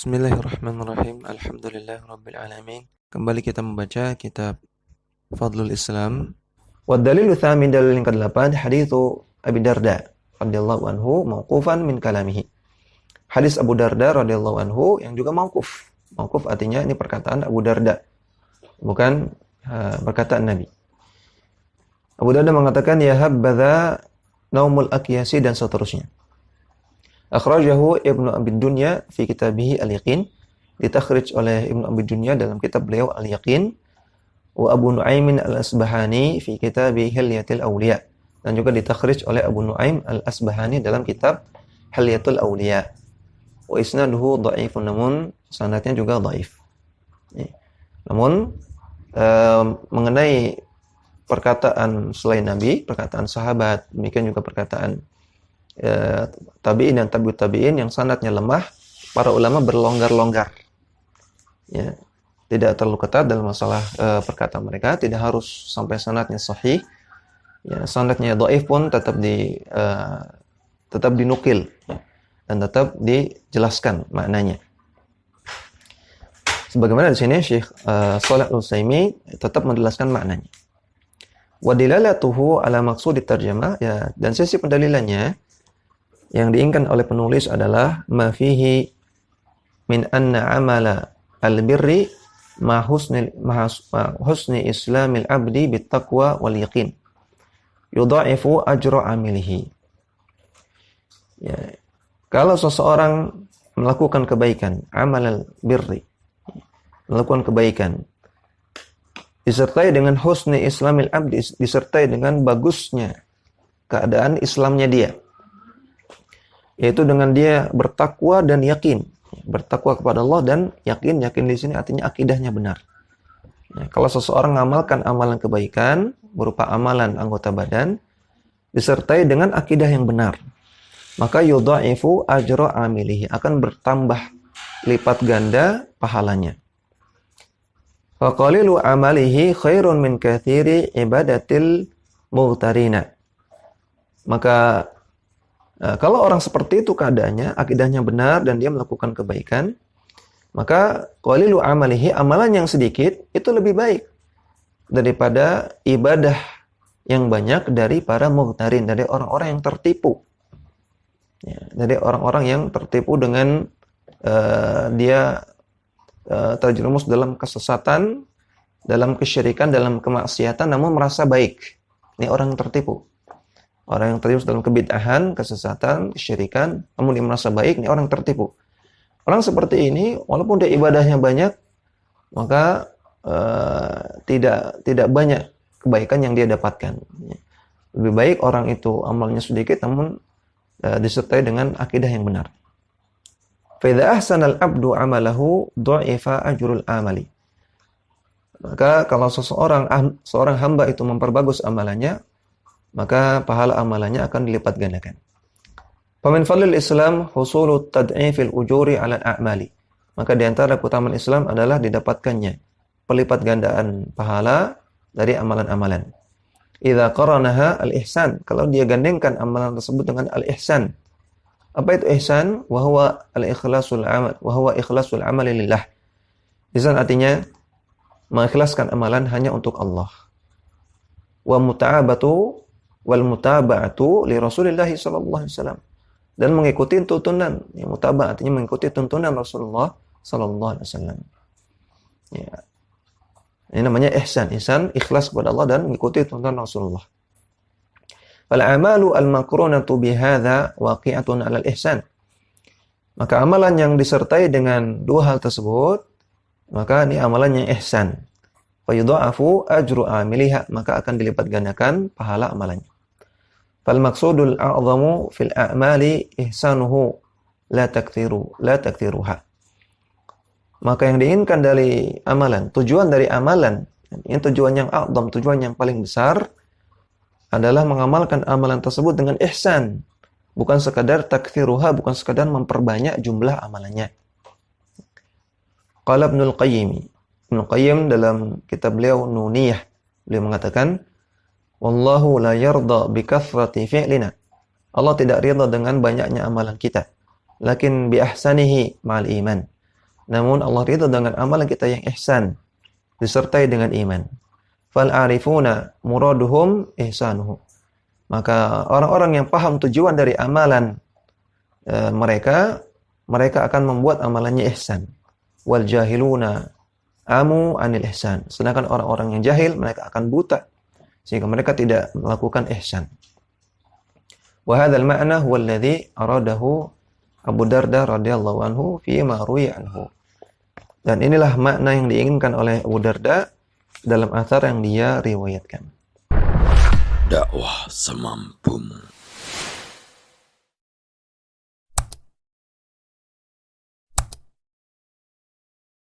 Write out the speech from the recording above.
Bismillahirrahmanirrahim. Alhamdulillahirrabbilalamin. Kembali kita membaca kitab Fadlul Islam. Wa dalilu tsamin, dalil yang ke-8, haditsu Abi Darda radhiyallahu anhu mauqufan min kalamihi. Hadis Abu Darda radhiyallahu anhu yang juga mauquf. Mauquf artinya ini perkataan Abu Darda, bukan perkataan Nabi. Abu Darda mengatakan ya habbaza naumul aqyasi dan seterusnya. Akhrajahu Ibnu Abi Dunya fi kitabih Al-Yaqin, ditakhrij oleh Ibnu Abi Dunya dalam kitab beliau Al-Yaqin, wa Abu Nu'aim Al-Asbahani fi kitabih Hilyatul Awliya, dan juga ditakhrij oleh Abu Nu'aim Al-Asbahani dalam kitab Hilyatul Awliya. Wa isnaduhu dhaifun, namun sanadnya juga dhaif. Namun mengenai perkataan selain Nabi, perkataan sahabat, demikian juga perkataan tabi'in dan tabi'ut tabi'in yang sanadnya lemah, para ulama berlonggar-longgar. Ya, tidak terlalu ketat dalam masalah perkataan mereka, tidak harus sampai sanadnya sahih. Ya, sanadnya dhaif pun tetap dinukil, ya, dan tetap dijelaskan maknanya. Sebagaimana di sini Syekh Shalih Al-Utsaimin tetap menjelaskan maknanya. Wa dilalatuhu ala maqsudit tarjamah, ya, dan sisi pendalilannya yang diinginkan oleh penulis adalah ma fihi min anna amala al-birri ma husni islamil abdi bittaqwa wal yaqin yudha'ifu ajra amilihi. Ya, kalau seseorang melakukan kebaikan, amal al-birri, melakukan kebaikan, disertai dengan husni islamil abdi, disertai dengan bagusnya keadaan Islamnya dia, yaitu dengan dia bertakwa dan yakin. Bertakwa kepada Allah dan yakin di sini artinya akidahnya benar. Ya, kalau seseorang mengamalkan amalan kebaikan berupa amalan anggota badan disertai dengan akidah yang benar, maka yudha'ifu ajra amilihi, akan bertambah lipat ganda pahalanya. Wa qalilu amalihi khairun min katsiri ibadatil mughtarina. Maka kalau orang seperti itu keadaannya, akidahnya benar dan dia melakukan kebaikan, maka qalilu amalihi, amalan yang sedikit itu lebih baik daripada ibadah yang banyak dari para mughtarin, dari orang-orang yang tertipu. Ya, dari orang-orang yang tertipu dengan dia terjerumus dalam kesesatan, dalam kesyirikan, dalam kemaksiatan, namun merasa baik. Ini orang yang tertipu. Orang yang terjerumus dalam kebid'ahan, kesesatan, kesyirikan, namun dia merasa baik, ini orang yang tertipu. Orang seperti ini, walaupun dia ibadahnya banyak, maka tidak banyak kebaikan yang dia dapatkan. Lebih baik orang itu amalnya sedikit, namun disertai dengan akidah yang benar. فَإِذَا أَحْسَنَ الْعَبْدُ عَمَلَهُ ضُعِفَ أَجْرُ الْعَمَلِ. Maka kalau seorang hamba itu memperbagus amalannya, maka pahala amalannya akan dilipat gandakan. Famin fadlil Islam husulu tad'ifil ujuri 'ala al-a'mali. Maka di antara keutamaan Islam adalah didapatkannya pelipat gandaan pahala dari amalan-amalan. Idza qaranaha al-ihsan, kalau dia gandengkan amalan tersebut dengan al-ihsan. Apa itu ihsan? Wa huwa al-ikhlasul amal, wa huwa ikhlasul amali lillah. Ihsan artinya mengikhlaskan amalan hanya untuk Allah. Wa muta'abatu wal mutaba'atu li Rasulillah sallallahu alaihi wasallam, dan mengikuti tuntunan, ya, mutaba'ah artinya mengikuti tuntunan Rasulullah sallallahu alaihi wasallam. Ya. Ini namanya ihsan. Ihsan ikhlas kepada Allah dan mengikuti tuntunan Rasulullah. Fal a'malu al maqrunatu bi hadza waqi'atun 'ala al ihsan. Maka amalan yang disertai dengan dua hal tersebut, maka ini amalan yang ihsan. Fa yudha'afu ajru amiliha, maka akan dilipat gandakan pahala amalannya. Fal maqsudul a'zamu fil a'mali ihsanuhu la taktiruha. Maka yang diinginkan dari amalan, tujuan dari amalan, ini tujuan yang a'zam, tujuan yang paling besar adalah mengamalkan amalan tersebut dengan ihsan, bukan sekadar taktiruha, bukan sekadar memperbanyak jumlah amalannya. Qala Ibnul Qayyim dalam kitab beliau Nuniyah, beliau mengatakan, wallahu la yarda bi kathrati fi'lina. Allah tidak ridha dengan banyaknya amalan kita, lakin bi ahsanihi ma'al iman. Namun Allah ridha dengan amalan kita yang ihsan, disertai dengan iman. Fal arifuna muraduhum ihsanuhu. Maka orang-orang yang paham tujuan dari amalan mereka akan membuat amalannya ihsan. Wal jahiluna amu anil ihsan. Sedangkan orang-orang yang jahil mereka akan buta sehingga mereka tidak melakukan ihsan. Wa hadzal ma'na huwa alladhi aradahu Abu Darda radhiyallahu anhu fi ma ruwiya anhu. Dan inilah makna yang diinginkan oleh Abu Darda dalam athar yang dia riwayatkan. Dakwah semampumu.